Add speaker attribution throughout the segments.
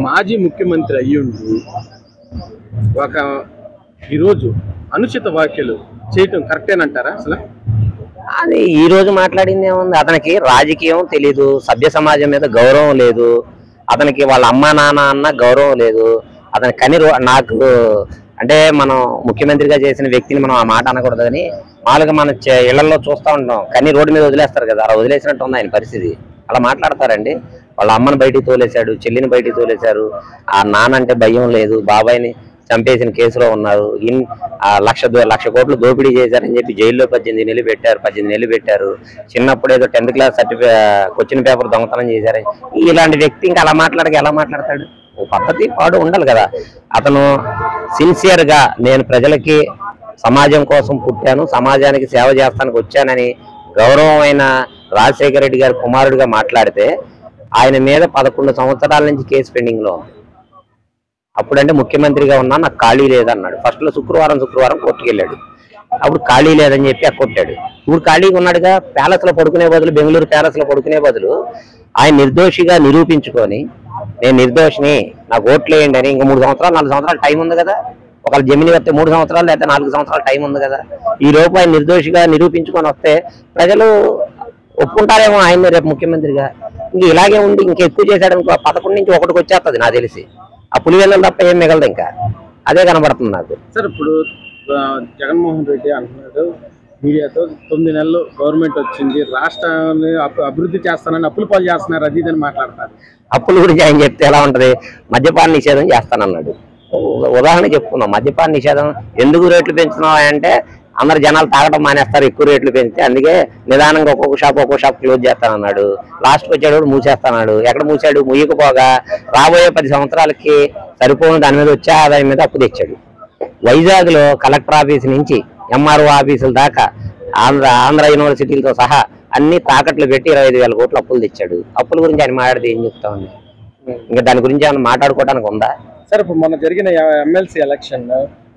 Speaker 1: మాజీ ముఖ్యమంత్రి అయ్యుండి ఒక ఈరోజు అనుచిత వ్యాఖ్యలు చేయటం కరెక్టేనంటారా? అసలు
Speaker 2: అది ఈ రోజు మాట్లాడింది ఏముంది? అతనికి రాజకీయం తెలీదు, సభ్య సమాజం మీద గౌరవం లేదు, అతనికి వాళ్ళ అమ్మా నాన్న అన్న గౌరవం లేదు. అతని నాకు అంటే మనం ముఖ్యమంత్రిగా చేసిన వ్యక్తిని మనం ఆ మాట అనకూడదు, కానీ మామూలుగా మన ఇళ్లలో చూస్తూ ఉంటాం, కన్నీ రోడ్డు మీద వదిలేస్తారు కదా, అలా వదిలేసినట్టు ఉంది ఆయన పరిస్థితి. అలా మాట్లాడతారండి? వాళ్ళ అమ్మని బయటికి తోలేశాడు, చెల్లిని బయటికి తోలేశారు, ఆ నాన్న అంటే భయం లేదు, బాబాయిని చంపేసిన కేసులో ఉన్నారు, లక్ష కోట్లు దోపిడీ చేశారని చెప్పి జైల్లో 18 నెలలు పెట్టారు, 18 నెలలు పెట్టారు. చిన్నప్పుడు ఏదో 10th క్లాస్ క్వశ్చన్ పేపర్ దొంగతనం చేశారు. ఇలాంటి వ్యక్తి ఇంకా అలా ఎలా మాట్లాడతాడు? ఓ పద్ధతి పాడు ఉండాలి కదా. అతను సిన్సియర్గా నేను ప్రజలకి సమాజం కోసం పుట్టాను, సమాజానికి సేవ చేస్తానికి వచ్చానని గౌరవమైన రాజశేఖర రెడ్డి గారి కుమారుడిగా మాట్లాడితే ఆయన మీద 11 సంవత్సరాల నుంచి కేసు పెండింగ్లో ఉంది. అప్పుడంటే ముఖ్యమంత్రిగా ఉన్నా నాకు ఖాళీ లేదన్నాడు. ఫస్ట్లో శుక్రవారం కోర్టుకు వెళ్ళాడు, అప్పుడు ఖాళీ లేదని చెప్పి కొట్టాడు. ఇప్పుడు ఖాళీగా ఉన్నాడుగా. ప్యాలెస్లో పడుకునే బదులు, బెంగళూరు ప్యాలెస్లో పడుకునే బదులు ఆయన నిర్దోషిగా నిరూపించుకొని నేను నిర్దోషిని, నాకు ఓట్లు వేయండి అని ఇంక 3 సంవత్సరాలు 4 సంవత్సరాలు టైం ఉంది కదా. ఒకవేళ జమిని వస్తే 3 సంవత్సరాలు లేదా 4 సంవత్సరాలు టైం ఉంది కదా. ఈ లోపు ఆయన నిర్దోషిగా నిరూపించుకొని వస్తే ప్రజలు ఒప్పుకుంటారేమో ఆయన రేపు ముఖ్యమంత్రిగా. ఇంక ఇలాగే ఉండి ఇంకెక్కువ చేశాడనుకో 11 నుంచి 1కి వచ్చేస్తుంది నాకు తెలిసి. ఆ పులివెందులు తప్ప ఏం మిగలదు, ఇంకా అదే కనబడుతుంది నాకు.
Speaker 1: సార్ ఇప్పుడు జగన్మోహన్ రెడ్డి అంటున్నాడు మీడియాతో 9 నెలలు గవర్నమెంట్ వచ్చింది, రాష్ట్రాన్ని అభివృద్ధి చేస్తానని అప్పులు పాలు చేస్తున్నారు, అది ఇదని మాట్లాడతారు.
Speaker 2: అప్పుల గురించి ఆయన చెప్తే ఎలా ఉంటది? మద్యపాన నిషేధం చేస్తానన్నాడు. ఉదాహరణ చెప్పుకున్నాం. మద్యపాన నిషేధం ఎందుకు రేట్లు పెంచుతున్నావు అంటే అందరు జనాలు తాగడం మానేస్తారు ఎక్కువ రేట్లు పెంచితే, అందుకే నిదానంగా ఒక్కొక్క షాప్ క్లోజ్ చేస్తానన్నాడు. లాస్ట్కి వచ్చాడు మూసేస్తాడు. ఎక్కడ మూసాడు? ముయ్యకపోగా రాబోయే 10 సంవత్సరాలకి సరిపోను దాని మీద వచ్చే ఆదాయం మీద అప్పు తెచ్చాడు. వైజాగ్లో కలెక్టర్ ఆఫీస్ నుంచి ఎంఆర్ఓ ఆఫీసుల దాకా ఆంధ్ర యూనివర్సిటీలతో సహా అన్ని తాకట్లు పెట్టి 25,000 కోట్లు అప్పులు తెచ్చాడు. అప్పుల గురించి ఆయన మాట్లాడితే ఏం చెప్తామండి? ఇంకా దాని గురించి ఏమైనా మాట్లాడుకోవడానికి ఉందా?
Speaker 1: సార్ ఇప్పుడు మొన్న జరిగిన ఎమ్మెల్సీ ఎలక్షన్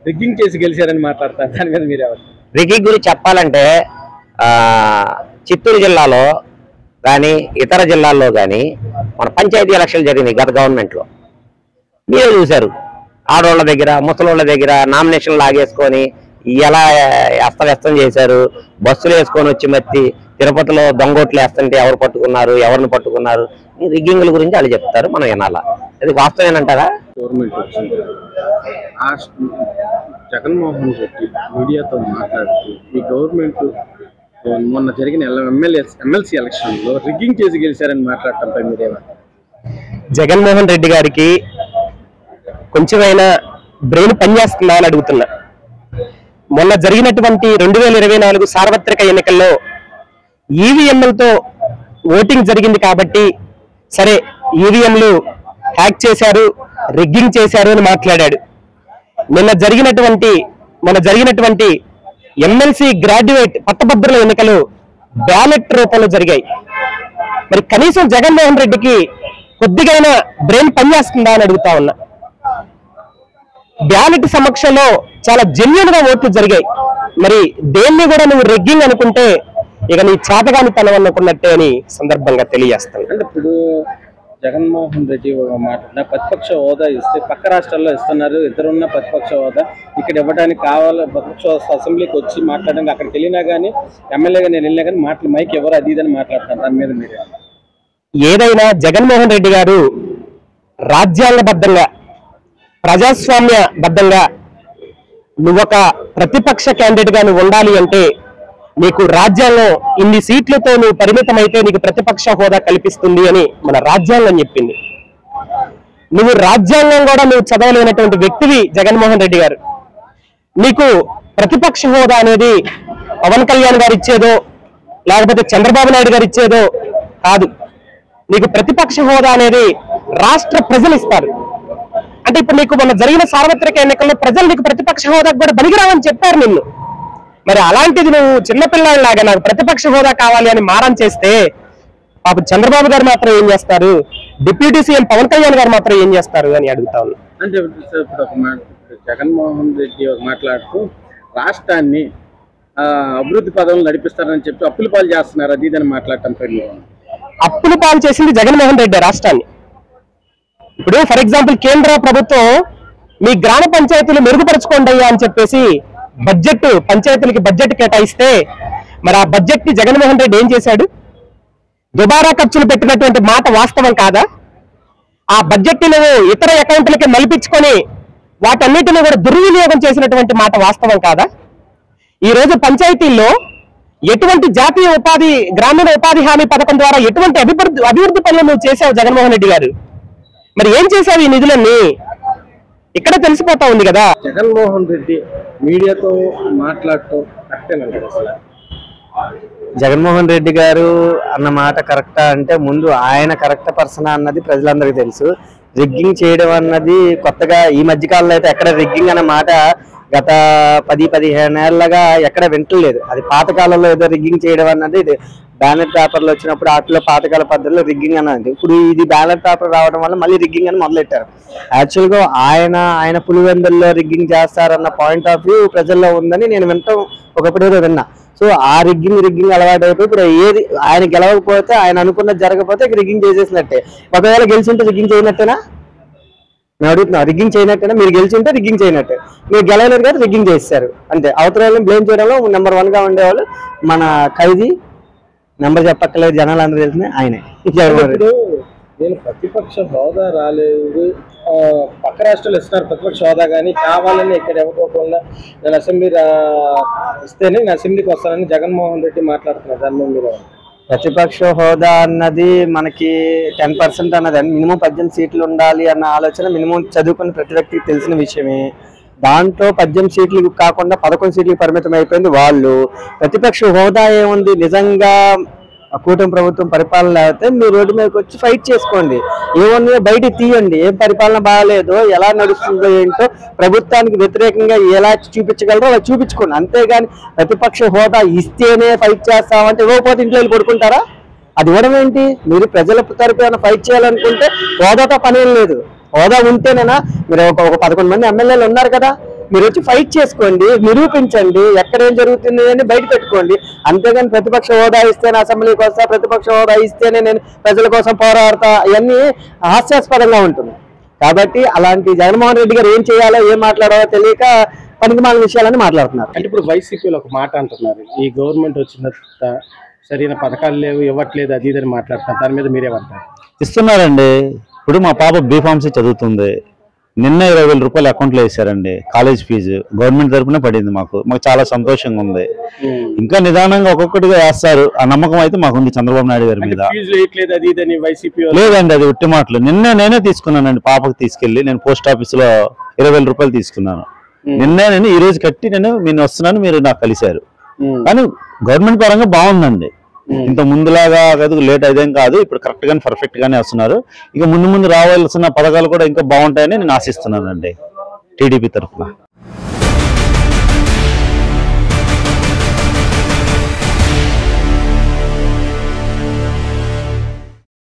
Speaker 1: రిగ్గింగ్ చేసి గెలిచారని మాట్లాడతారు, దాని మీద మీరు ఎవరు?
Speaker 2: రిగ్గింగ్ గురించి చెప్పాలంటే చిత్తూరు జిల్లాలో కానీ ఇతర జిల్లాల్లో కానీ మన పంచాయతీ ఎలక్షన్లు జరిగినాయి గత గవర్నమెంట్లో. మీరే చూశారు, ఆడవాళ్ళ దగ్గర ముసలోళ్ళ దగ్గర నామినేషన్ లాగేసుకొని ఎలా అస్తవ్యస్తం చేశారు. బస్సులు వేసుకొని వచ్చి మత్తి తిరుపతిలో దొంగోట్లు వేస్తుంటే ఎవరు పట్టుకున్నారు, ఎవరిని పట్టుకున్నారు, ఈ రిగ్గింగ్ల గురించి వాళ్ళు చెప్తారు, మనం వినాలా. అది వాస్తవేనంటారా?
Speaker 1: గవర్నమెంట్ వచ్చింది, జగన్మోహన్ రెడ్డి మీడియాతో మాట్లాడుతూ ఈ గవర్నమెంట్ మొన్న జరిగిన ఎమ్మెల్సీ ఎలక్షన్లో రిగ్గింగ్ చేసి గెలిచారని మాట్లాడటంపై మీరేమో?
Speaker 3: జగన్మోహన్ రెడ్డి గారికి కొంచెమైనా బ్రెయిన్ పనిచేస్తుందా అని అడుగుతున్నా. మొన్న జరిగినటువంటి 2024 సార్వత్రిక ఎన్నికల్లో ఈవీఎంలతో ఓటింగ్ జరిగింది కాబట్టి సరే ఈవీఎంలు హ్యాక్ చేశారు, రిగ్గింగ్ చేశారు అని మాట్లాడాడు. మొన్న జరిగినటువంటి ఎమ్మెల్సీ గ్రాడ్యుయేట్ పట్టభద్రుల ఎన్నికలు బ్యాలెట్ రూపంలో జరిగాయి. మరి కనీసం జగన్మోహన్ రెడ్డికి కొద్దిగైనా బ్రెయిన్ పనిచేస్తుందా అని అడుగుతా ఉన్నా. బ్యాలెట్ సమక్షంలో చాలా జెన్యూన్ గా ఓట్లు జరిగాయి. మరి దేన్ని కూడా నువ్వు రెగ్గింగ్ అనుకుంటే ఇక నీ చేతగాని తనం అనుకున్నట్టే అని సందర్భంగా తెలియజేస్తాను.
Speaker 1: అంటే ఇప్పుడు జగన్మోహన్ రెడ్డి మాట్లాడిన ప్రతిపక్ష హోదా ఇస్తే పక్క రాష్ట్రాల్లో ఇస్తున్నారు, ఇద్దరున్న ప్రతిపక్ష హోదా ఇక్కడ ఇవ్వడానికి కావాలి, ప్రతిపక్ష అసెంబ్లీకి వచ్చి మాట్లాడడానికి అక్కడికి వెళ్ళినా కానీ ఎమ్మెల్యేగా నేను వెళ్ళినా కానీ మైక్ ఎవరు అది ఇదని మాట్లాడతాను. దాని మీద మీరు
Speaker 3: ఏదైనా జగన్మోహన్ రెడ్డి గారు రాజ్యాంగబద్ధంగా ప్రజాస్వామ్యబద్ధంగా నువ్వొక ప్రతిపక్ష క్యాండిడేట్ గా నువ్వు ఉండాలి అంటే నీకు రాజ్యాంగం ఇన్ని సీట్లతో నువ్వు పరిమితమైతే నీకు ప్రతిపక్ష హోదా కల్పిస్తుంది అని మన రాజ్యాంగం చెప్పింది. నువ్వు రాజ్యాంగం కూడా నువ్వు చదవలేనటువంటి వ్యక్తివి జగన్మోహన్ రెడ్డి గారు. నీకు ప్రతిపక్ష హోదా అనేది పవన్ కళ్యాణ్ గారు ఇచ్చేదో లేకపోతే చంద్రబాబు నాయుడు గారు ఇచ్చేదో కాదు. నీకు ప్రతిపక్ష హోదా అనేది రాష్ట్ర ప్రజలు ఇస్తారు. అంటే ఇప్పుడు నీకు మొన్న జరిగిన సార్వత్రిక ఎన్నికల్లో ప్రజలు నీకు ప్రతిపక్ష హోదాకు కూడా బలిగిరావని చెప్పారు నిన్ను. మరి అలాంటిది నువ్వు చిన్నపిల్లలాగా నాకు ప్రతిపక్ష హోదా కావాలి అని మారం చేస్తే పాపం చంద్రబాబు గారు మాత్రం ఏం చేస్తారు, డిప్యూటీ సీఎం పవన్ కళ్యాణ్ గారు మాత్రం ఏం చేస్తారు అని అడుగుతా ఉన్నా.
Speaker 1: అంటే జగన్మోహన్ రెడ్డి మాట్లాడుతూ రాష్ట్రాన్ని అభివృద్ధి పదవులు నడిపిస్తారని చెప్పి అప్పుల పాలు చేస్తున్నారు, అది ఇదని మాట్లాడటం.
Speaker 3: అప్పుల పాలు చేసింది జగన్మోహన్ రెడ్డి రాష్ట్రాన్ని. ఇప్పుడు ఫర్ ఎగ్జాంపుల్ కేంద్ర ప్రభుత్వం మీ గ్రామ పంచాయతీలు మెరుగుపరచుకోండి అయ్యా అని చెప్పేసి బడ్జెట్ పంచాయతీలకి బడ్జెట్ కేటాయిస్తే మరి ఆ బడ్జెట్ ని జగన్మోహన్ రెడ్డి ఏం చేశాడు? దుబారా ఖర్చులు పెట్టినటువంటి మాట వాస్తవం కాదా? ఆ బడ్జెట్ ని నువ్వు ఇతర అకౌంట్లకి మలిపించుకొని వాటన్నిటిని కూడా దుర్వినియోగం చేసినటువంటి మాట వాస్తవం కాదా? ఈ రోజు పంచాయతీల్లో ఎటువంటి జాతీయ గ్రామీణ ఉపాధి హామీ పథకం ద్వారా ఎటువంటి అభివృద్ధి పనులు నువ్వు చేసావు జగన్మోహన్ రెడ్డి గారు? మరి ఏం చేశావు ఈ నిధులన్నీ? ఇక్కడ తెలిసిపోతా ఉంది కదా.
Speaker 1: జగన్మోహన్ రెడ్డి మీడియాతో మాట్లాడటం కరెక్టేనంటారు అసలు?
Speaker 4: జగన్మోహన్ రెడ్డి గారు అన్న మాట కరెక్టా అంటే ముందు ఆయన కరెక్ట్ పర్సన్ అన్నది ప్రజలందరికీ తెలుసు. రిగ్గింగ్ చేయడం అన్నది కొత్తగా ఈ మధ్య కాలంలో అయితే ఎక్కడ రిగ్గింగ్ అన్న మాట గత 10-15 ఏళ్లగా ఎక్కడ వింటలేదు. అది పాతకాలంలో ఏదో రిగ్గింగ్ చేయడం అన్నది ఇది బ్యాలెట్ పేపర్లు వచ్చినప్పుడు వాటిలో పాతకాల పద్ధతిలో రిగ్గింగ్ అన్నది. ఇప్పుడు ఇది బ్యాలెట్ పేపర్ రావడం వల్ల మళ్ళీ రిగ్గింగ్ అని మొదలెట్టారు. యాక్చువల్గా ఆయన పులివెందుల్లో రిగ్గింగ్ చేస్తారన్న పాయింట్ ఆఫ్ వ్యూ ప్రజల్లో ఉందని నేను వింటాం ఒకప్పుడు ఏదో విన్నా. సో ఆ రిగ్గింగ్ అలవాటు అయిపోయి ఇప్పుడు ఏది ఆయన గెలవకపోతే ఆయన అనుకున్నది జరగకపోతే రిగ్గింగ్ చేసేసినట్టే. ఒకవేళ గెలిచింటే రిగ్గింగ్ చేయనట్టేనా? నేను అడుగుతున్నా, రిగ్గింగ్ చేయనట్టేనా? మీరు గెలిచింటే రిగ్గింగ్ చేయనట్టే, మీరు గెలవలేదు కదా రిగ్గింగ్ చేస్తారు అంతే. అవతల వాళ్ళని బ్లేమ్ చేయడంలో నెంబర్ 1 గా ఉండేవాళ్ళు మన ఖైదీ. నెంబర్ చెప్పక్కర్లేదు, జనాలు అందరూ తెలిసిన ఆయనే.
Speaker 1: నేను ప్రతిపక్ష హోదా రాలేదు, పక్క రాష్ట్రాలు ఇస్తున్నారు ప్రతిపక్ష హోదా, కానీ కావాలని ఇక్కడ ఇవ్వకోకుండా నేను ఇస్తేనే నేను అసెంబ్లీకి వస్తానని జగన్మోహన్ రెడ్డి మాట్లాడుతున్నారు. దాని మీద మీరు?
Speaker 4: ప్రతిపక్ష హోదా అన్నది మనకి 10% అన్నది మినిమం 18 సీట్లు ఉండాలి అన్న ఆలోచన మినిమం చదువుకున్న ప్రతి వ్యక్తికి తెలిసిన విషయమే. దాంట్లో 18 సీట్లు కాకుండా 11 సీట్లకు పరిమితం అయిపోయింది వాళ్ళు. ప్రతిపక్ష హోదా ఏముంది? నిజంగా కూటమి ప్రభుత్వం పరిపాలన అయితే మీరు రోడ్డు మీదకి వచ్చి ఫైట్ చేసుకోండి, ఏమన్నా బయట తీయండి, ఏం పరిపాలన బాగాలేదో ఎలా నడుస్తుందో ఏంటో ప్రభుత్వానికి వ్యతిరేకంగా ఎలా చూపించగలరో అలా చూపించుకోండి. అంతేగాని ప్రతిపక్ష హోదా ఇస్తేనే ఫైట్ చేస్తామంటే ఇవ్వకపోతే ఇంట్లో వెళ్ళి పడుకుంటారా? అది ఇవ్వడం ఏంటి? మీరు ప్రజల తరపున ఫైట్ చేయాలనుకుంటే హోదాతో పనేం లేదు. హోదా ఉంటేనేనా? మీరు ఒక 11 మంది ఎమ్మెల్యేలు ఉన్నారు కదా, మీరు వచ్చి ఫైట్ చేసుకోండి, నిరూపించండి, ఎక్కడేం జరుగుతుంది అని బయట పెట్టుకోండి. అంతేగాని ప్రతిపక్ష హోదా ఇస్తేనే అసెంబ్లీకి వస్తా, ప్రతిపక్ష హోదా ఇస్తేనే నేను ప్రజల కోసం పోరాడతా, ఇవన్నీ హాస్యాస్పదంగా ఉంటుంది. కాబట్టి అలాంటి జగన్మోహన్ రెడ్డి గారు ఏం చేయాలో ఏం మాట్లాడాలో తెలియక పనికిమాలిన విషయాలని మాట్లాడుతున్నారు.
Speaker 1: అంటే ఇప్పుడు వైసీపీలో ఒక మాట అంటున్నారు, ఈ గవర్నమెంట్ వచ్చిన తర్వాత సరైన పథకాలు లేవు, ఇవ్వట్లేదు, అది ఇదని మాట్లాడుతున్నారు. దాని మీద మీరేమంటారు?
Speaker 5: ఇస్తున్నారండి. ఇప్పుడు మా పాప బీఫార్మసీ చదువుతుంది, నిన్న 20,000 రూపాయలు అకౌంట్లో వేసారండి. కాలేజ్ ఫీజు గవర్నమెంట్ తరఫున పడింది. మాకు చాలా సంతోషంగా ఉంది. ఇంకా నిదానంగా ఒక్కొక్కటిగా వేస్తారు. ఆ నమ్మకం అయితే మాకుంది చంద్రబాబు నాయుడు గారి మీద. లేదండి, అది ఉట్టి మాటలు. నేనే తీసుకున్నానండి పాపకు తీసుకెళ్లి. నేను పోస్ట్ ఆఫీస్ లో 20,000 రూపాయలు తీసుకున్నాను. నేను ఈ రోజు కట్టి నేను వస్తున్నాను, మీరు నాకు కలిశారు. కానీ గవర్నమెంట్ పరంగా బాగుందండి. ఇంత ముందులాగా లేట్ అదేం కాదు, ఇప్పుడు కరెక్ట్ గానే పర్ఫెక్ట్ గానే వస్తున్నారు. ఇక ముందు రావాల్సిన పథకాలు కూడా ఇంకా బాగుంటాయని నేను ఆశిస్తున్నానండి టీడీపీ తరఫున.